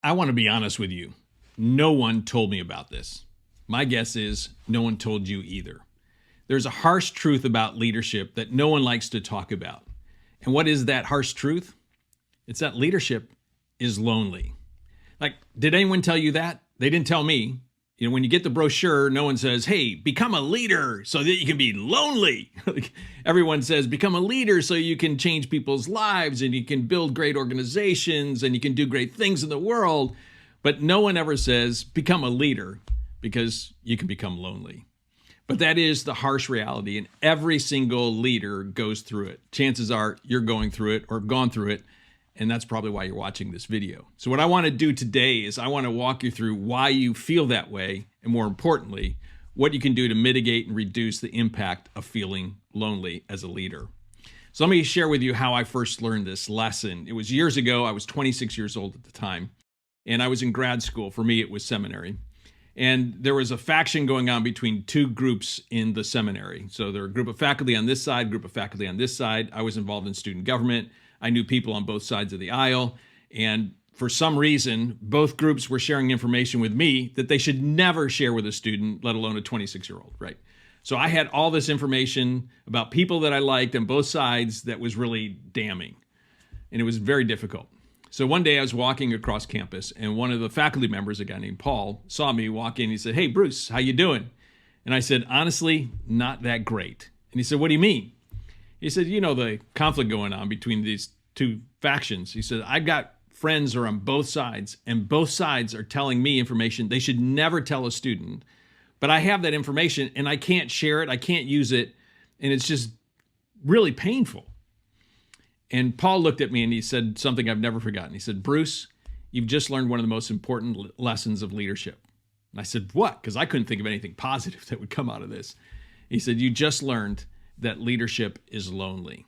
I want to be honest with you. No one told me about this. My guess is no one told you either. There's a harsh truth about leadership that no one likes to talk about. And what is that harsh truth? It's that leadership is lonely. Like, did anyone tell you that? They didn't tell me. You know, when you get the brochure, no one says, hey, become a leader so that you can be lonely. Everyone says, become a leader so you can change people's lives and you can build great organizations and you can do great things in the world. But no one ever says, become a leader because you can become lonely. But that is the harsh reality, and every single leader goes through it. Chances are you're going through it or have gone through it, and that's probably why you're watching this video. So what I want to do today is I want to walk you through why you feel that way, and more importantly, what you can do to mitigate and reduce the impact of feeling lonely as a leader. So let me share with you how I first learned this lesson. It was years ago. I was 26 years old at the time, and I was in grad school. For me, it was seminary. And there was a faction going on between two groups in the seminary. So there were a group of faculty on this side, group of faculty on this side. I was involved in student government. I knew people on both sides of the aisle. And for some reason, both groups were sharing information with me that they should never share with a student, let alone a 26-year-old, right? So I had all this information about people that I liked on both sides that was really damning. And it was very difficult. So one day I was walking across campus and one of the faculty members, a guy named Paul, saw me walk in. He said, hey, Bruce, how you doing? And I said, honestly, not that great. And he said, what do you mean? He said, you know, the conflict going on between these two factions. He said, I've got friends who are on both sides, and both sides are telling me information they should never tell a student. But I have that information and I can't share it. I can't use it. And it's just really painful. And Paul looked at me and he said something I've never forgotten. He said, Bruce, you've just learned one of the most important lessons of leadership. And I said, what? Because I couldn't think of anything positive that would come out of this. He said, you just learned that leadership is lonely.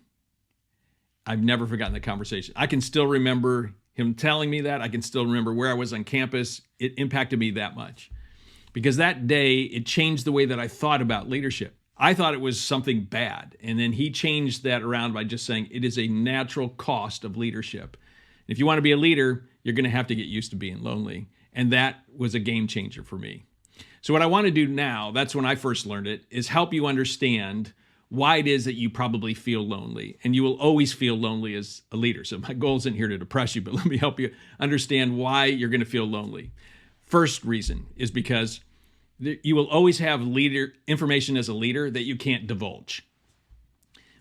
I've never forgotten the conversation. I can still remember him telling me that. I can still remember where I was on campus. It impacted me that much. Because that day, it changed the way that I thought about leadership. I thought it was something bad. And then he changed that around by just saying it is a natural cost of leadership. If you want to be a leader, you're going to have to get used to being lonely. And that was a game changer for me. So what I want to do now, that's when I first learned it, is help you understand why it is that you probably feel lonely. And you will always feel lonely as a leader. So my goal isn't here to depress you, but let me help you understand why you're going to feel lonely. First reason is because you will always have information as a leader that you can't divulge,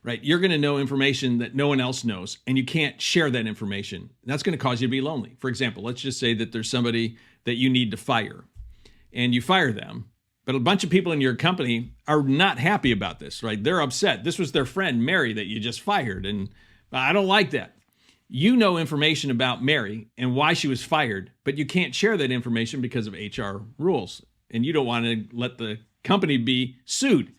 right? You're going to know information that no one else knows, and you can't share that information. That's going to cause you to be lonely. For example, let's just say that there's somebody that you need to fire, and you fire them, but a bunch of people in your company are not happy about this, right? They're upset. This was their friend, Mary, that you just fired, and I don't like that. You know information about Mary and why she was fired, but you can't share that information because of HR rules. And you don't want to let the company be sued.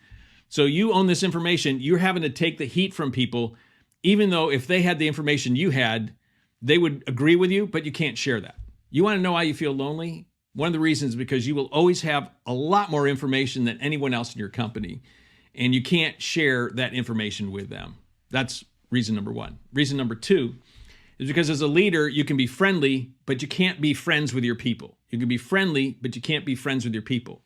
So you own this information. You're having to take the heat from people, even though if they had the information you had, they would agree with you, but you can't share that. You want to know why you feel lonely? One of the reasons is because you will always have a lot more information than anyone else in your company, and you can't share that information with them. That's reason number one. Reason number two is because as a leader, you can be friendly, but you can't be friends with your people. You can be friendly, but you can't be friends with your people.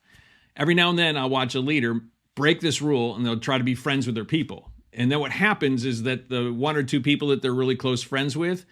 Every now and then I'll watch a leader break this rule and they'll try to be friends with their people. And then what happens is that the one or two people that they're really close friends with,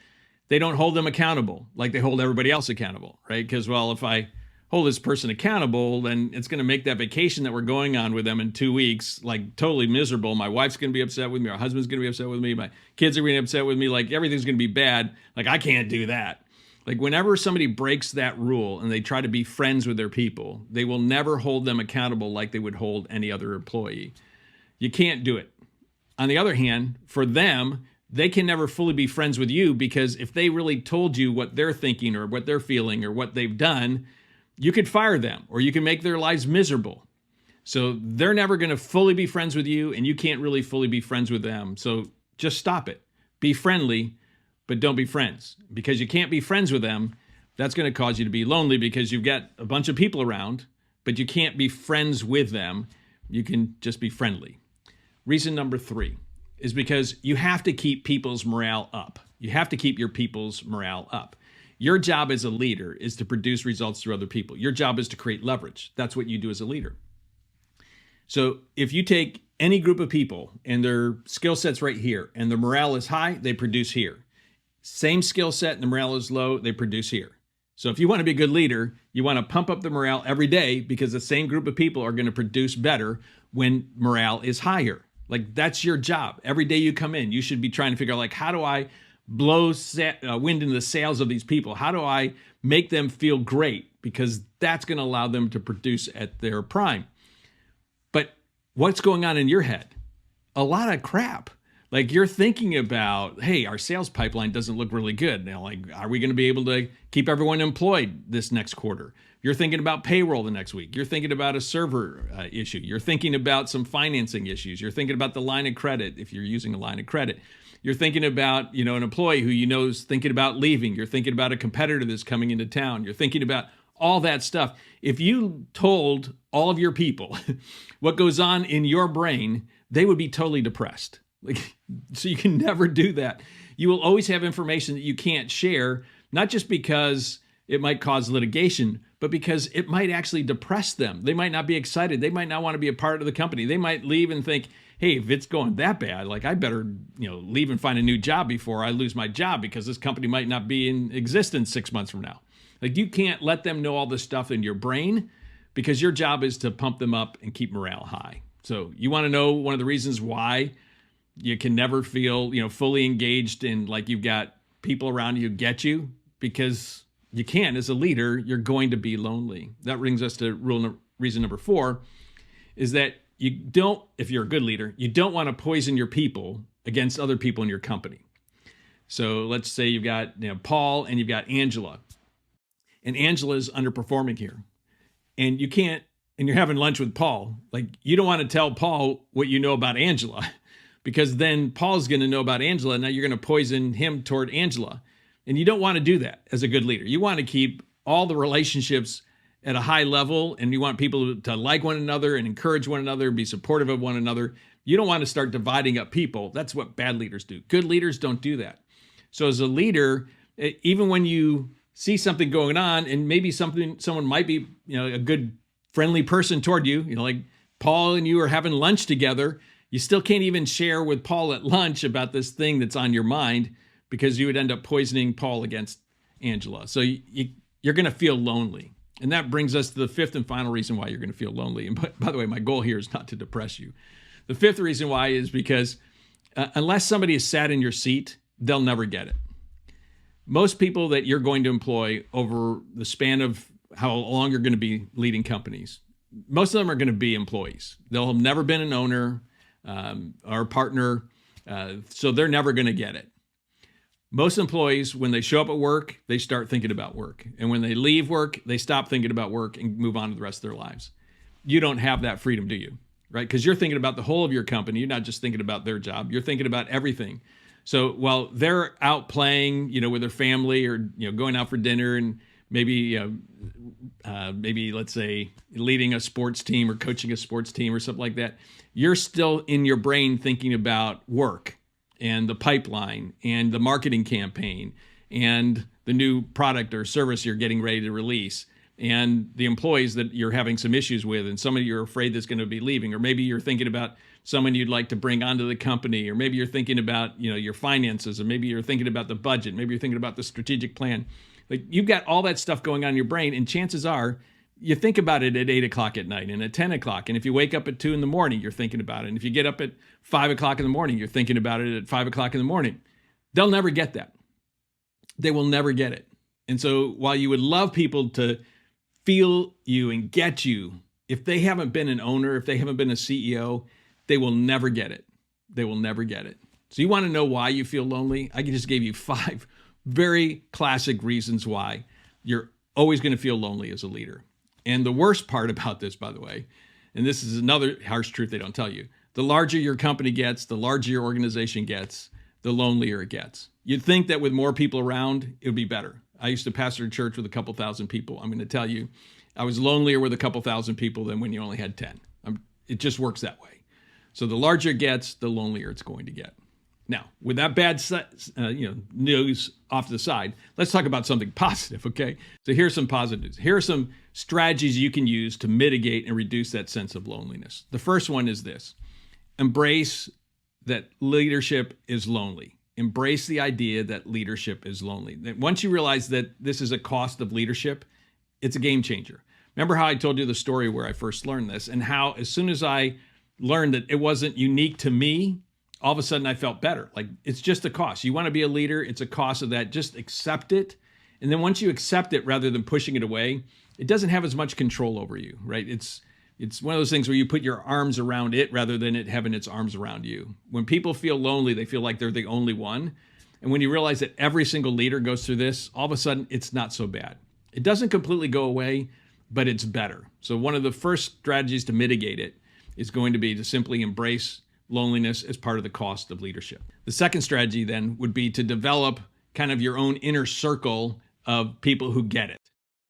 they don't hold them accountable like they hold everybody else accountable, right? Because, well, if I hold this person accountable, then it's going to make that vacation that we're going on with them in 2 weeks like totally miserable. My wife's going to be upset with me. Our husband's going to be upset with me. My kids are going to be upset with me. Like everything's going to be bad. Like I can't do that. Like whenever somebody breaks that rule and they try to be friends with their people, they will never hold them accountable like they would hold any other employee. You can't do it. On the other hand, for them, they can never fully be friends with you because if they really told you what they're thinking or what they're feeling or what they've done, you could fire them or you can make their lives miserable. So they're never going to fully be friends with you and you can't really fully be friends with them. So just stop it. Be friendly, but don't be friends because you can't be friends with them. That's going to cause you to be lonely because you've got a bunch of people around, but you can't be friends with them. You can just be friendly. Reason number three is because you have to keep people's morale up. You have to keep your people's morale up. Your job as a leader is to produce results through other people. Your job is to create leverage. That's what you do as a leader. So if you take any group of people and their skill set's right here and their morale is high, they produce here. Same skill set and the morale is low, they produce here. So if you want to be a good leader, you want to pump up the morale every day, because the same group of people are going to produce better when morale is higher. Like, that's your job. Every day you come in, you should be trying to figure out, like, how do I blow wind into the sails of these people? How do I make them feel great? Because that's going to allow them to produce at their prime. But what's going on in your head? A lot of crap. Like, you're thinking about, hey, our sales pipeline doesn't look really good. Now, like, are we going to be able to keep everyone employed this next quarter? You're thinking about payroll the next week. You're thinking about a server issue. You're thinking about some financing issues. You're thinking about the line of credit, if you're using a line of credit. You're thinking about, an employee who is thinking about leaving. You're thinking about a competitor that's coming into town. You're thinking about all that stuff. If you told all of your people what goes on in your brain, they would be totally depressed. So you can never do that. You will always have information that you can't share, not just because it might cause litigation, but because it might actually depress them. They might not be excited. They might not want to be a part of the company. They might leave and think, hey, if it's going that bad, like, I better, leave and find a new job before I lose my job, because this company might not be in existence 6 months from now. Like, you can't let them know all this stuff in your brain, because your job is to pump them up and keep morale high. So you want to know one of the reasons why you can never feel, fully engaged and like you've got people around you who get you? Because you can't. As a leader, you're going to be lonely. That brings us to reason number 4, is that you don't, if you're a good leader, you don't want to poison your people against other people in your company. So let's say you've got Paul and you've got Angela, and Angela's underperforming here, and you can't, and you're having lunch with Paul. Like, you don't want to tell Paul what you know about Angela, because then Paul's going to know about Angela, and now you're going to poison him toward Angela. And you don't want to do that as a good leader. You want to keep all the relationships at a high level, and you want people to like one another and encourage one another, be supportive of one another. You don't want to start dividing up people. That's what bad leaders do. Good leaders don't do that. So as a leader, even when you see something going on, and maybe someone might be, a good friendly person toward you, like Paul and you are having lunch together, you still can't even share with Paul at lunch about this thing that's on your mind, because you would end up poisoning Paul against Angela. So you're going to feel lonely. And that brings us to the 5th and final reason why you're going to feel lonely. And by the way, my goal here is not to depress you. The 5th reason why is because unless somebody is sat in your seat, they'll never get it. Most people that you're going to employ over the span of how long you're going to be leading companies, most of them are going to be employees. They'll have never been an owner or a partner, so they're never going to get it. Most employees, when they show up at work, they start thinking about work. And when they leave work, they stop thinking about work and move on to the rest of their lives. You don't have that freedom, do you? Right? Because you're thinking about the whole of your company. You're not just thinking about their job. You're thinking about everything. So while they're out playing, with their family, or, going out for dinner, and maybe let's say leading a sports team or coaching a sports team or something like that, you're still in your brain thinking about work and the pipeline and the marketing campaign and the new product or service you're getting ready to release, and the employees that you're having some issues with, and somebody you're afraid that's going to be leaving, or maybe you're thinking about someone you'd like to bring onto the company, or maybe you're thinking about, your finances, or maybe you're thinking about the budget, maybe you're thinking about the strategic plan. Like, you've got all that stuff going on in your brain, and chances are you think about it at 8 o'clock at night and at 10 o'clock. And if you wake up at 2 in the morning, you're thinking about it. And if you get up at 5 o'clock in the morning, you're thinking about it at 5 o'clock in the morning. They'll never get that. They will never get it. And so while you would love people to feel you and get you, if they haven't been an owner, if they haven't been a CEO, they will never get it. They will never get it. So you want to know why you feel lonely? I just gave you 5 very classic reasons why you're always going to feel lonely as a leader. And the worst part about this, by the way, and this is another harsh truth they don't tell you, the larger your company gets, the larger your organization gets, the lonelier it gets. You'd think that with more people around, it would be better. I used to pastor a church with a couple thousand people. I'm going to tell you, I was lonelier with a couple thousand people than when you only had 10. It just works that way. So the larger it gets, the lonelier it's going to get. Now, with that bad news off to the side, let's talk about something positive, okay? So here's some positives. Here are some strategies you can use to mitigate and reduce that sense of loneliness. The first one is this: embrace that leadership is lonely. Embrace the idea that leadership is lonely. That once you realize that this is a cost of leadership, it's a game changer. Remember how I told you the story where I first learned this, and how as soon as I learned that it wasn't unique to me, all of a sudden I felt better. Like, it's just a cost. You want to be a leader, it's a cost of that. Just accept it. And then once you accept it, rather than pushing it away, it doesn't have as much control over you, right? It's one of those things where you put your arms around it rather than it having its arms around you. When people feel lonely, they feel like they're the only one. And when you realize that every single leader goes through this, all of a sudden it's not so bad. It doesn't completely go away, but it's better. So one of the first strategies to mitigate it is going to be to simply embrace loneliness as part of the cost of leadership. The second strategy then would be to develop kind of your own inner circle of people who get it.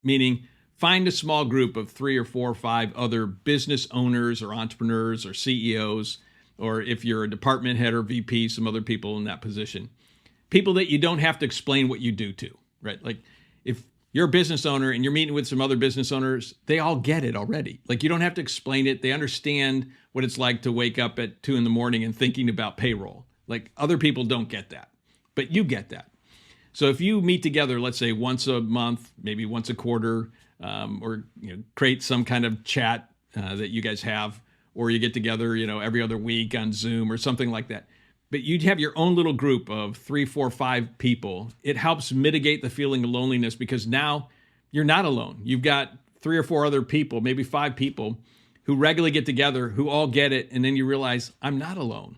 Meaning, find a small group of 3 or 4 or 5 other business owners or entrepreneurs or CEOs, or if you're a department head or VP, some other people in that position. People that you don't have to explain what you do to, right? Like, if you're a business owner and you're meeting with some other business owners, they all get it already. Like, you don't have to explain it. They understand what it's like to wake up at 2 a.m. and thinking about payroll. Like, other people don't get that, but you get that. So if you meet together, let's say once a month, maybe once a quarter, or create some kind of chat that you guys have, or you get together, every other week on Zoom or something like that. But you'd have your own little group of 3, 4, 5 people. It helps mitigate the feeling of loneliness because now you're not alone. You've got 3 or 4 other people, maybe 5 people who regularly get together, who all get it. And then you realize I'm not alone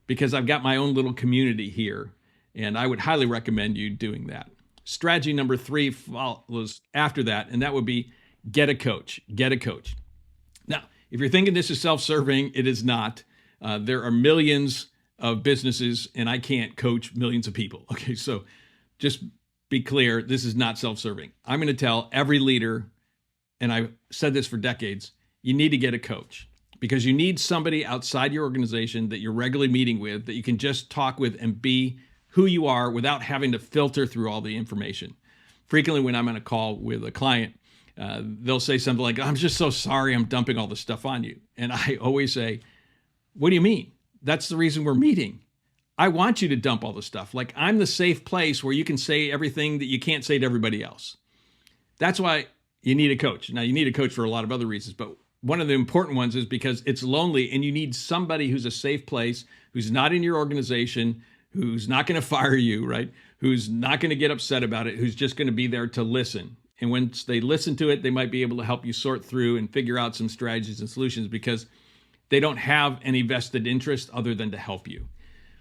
because I've got my own little community here. And I would highly recommend you doing that. Strategy number 3 follows after that, and that would be get a coach. Get a coach. Now, if you're thinking this is self-serving, it is not. There are millions of businesses, and I can't coach millions of people. Okay, so just be clear, this is not self-serving. I'm going to tell every leader, and I've said this for decades, you need to get a coach because you need somebody outside your organization that you're regularly meeting with that you can just talk with and be who you are without having to filter through all the information. Frequently when I'm on a call with a client, they'll say something like, I'm just so sorry I'm dumping all this stuff on you. And I always say, what do you mean? That's the reason we're meeting. I want you to dump all the stuff. Like, I'm the safe place where you can say everything that you can't say to everybody else. That's why you need a coach. Now, you need a coach for a lot of other reasons, but one of the important ones is because it's lonely and you need somebody who's a safe place, who's not in your organization, who's not going to fire you, right? Who's not going to get upset about it, who's just going to be there to listen. And once they listen to it, they might be able to help you sort through and figure out some strategies and solutions because they don't have any vested interest other than to help you.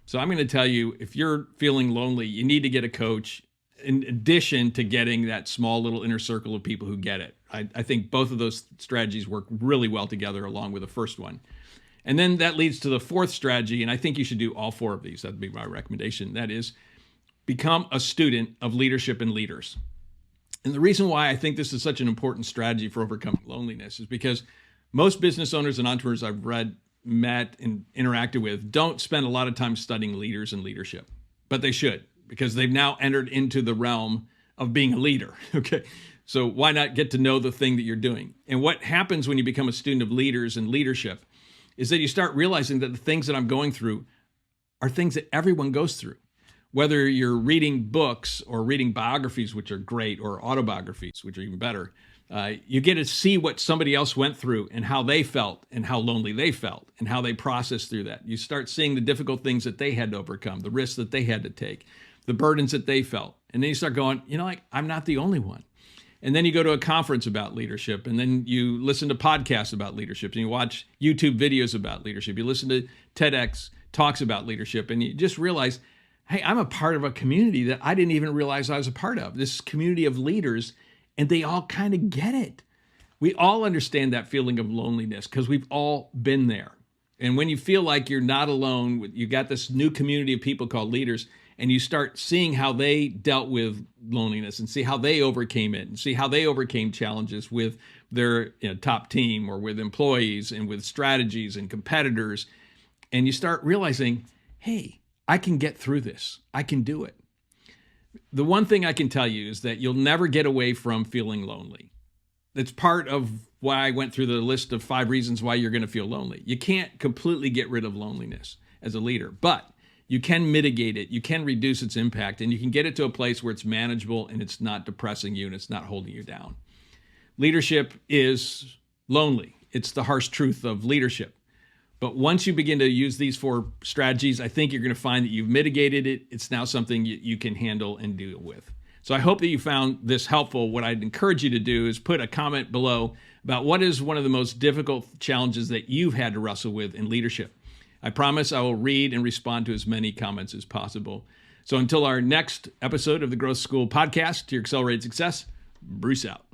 So I'm going to tell you, if you're feeling lonely, you need to get a coach in addition to getting that small little inner circle of people who get it. I think both of those strategies work really well together along with the first one. And then that leads to the fourth strategy, and I think you should do all 4 of these. That'd be my recommendation. That is, become a student of leadership and leaders. And the reason why I think this is such an important strategy for overcoming loneliness is because most business owners and entrepreneurs I've read, met, and interacted with don't spend a lot of time studying leaders and leadership, but they should because they've now entered into the realm of being a leader, okay? So why not get to know the thing that you're doing? And what happens when you become a student of leaders and leadership is that you start realizing that the things that I'm going through are things that everyone goes through. Whether you're reading books or reading biographies, which are great, or autobiographies, which are even better, you get to see what somebody else went through and how they felt and how lonely they felt and how they processed through that. You start seeing the difficult things that they had to overcome, the risks that they had to take, the burdens that they felt. And then you start going, I'm not the only one. And then you go to a conference about leadership, and then you listen to podcasts about leadership, and you watch YouTube videos about leadership. You listen to TEDx talks about leadership, and you just realize, hey, I'm a part of a community that I didn't even realize I was a part of, this community of leaders, and they all kind of get it. We all understand that feeling of loneliness because we've all been there. And when you feel like you're not alone, you got this new community of people called leaders, and you start seeing how they dealt with loneliness and see how they overcame it and see how they overcame challenges with their top team or with employees and with strategies and competitors. And you start realizing, hey, I can get through this. I can do it. The one thing I can tell you is that you'll never get away from feeling lonely. That's part of why I went through the list of 5 reasons why you're going to feel lonely. You can't completely get rid of loneliness as a leader, but you can mitigate it. You can reduce its impact, and you can get it to a place where it's manageable and it's not depressing you and it's not holding you down. Leadership is lonely. It's the harsh truth of leadership. But once you begin to use these 4 strategies, I think you're going to find that you've mitigated it. It's now something you can handle and deal with. So I hope that you found this helpful. What I'd encourage you to do is put a comment below about what is one of the most difficult challenges that you've had to wrestle with in leadership. I promise I will read and respond to as many comments as possible. So until our next episode of the Growth School podcast, to your accelerated success, Bruce out.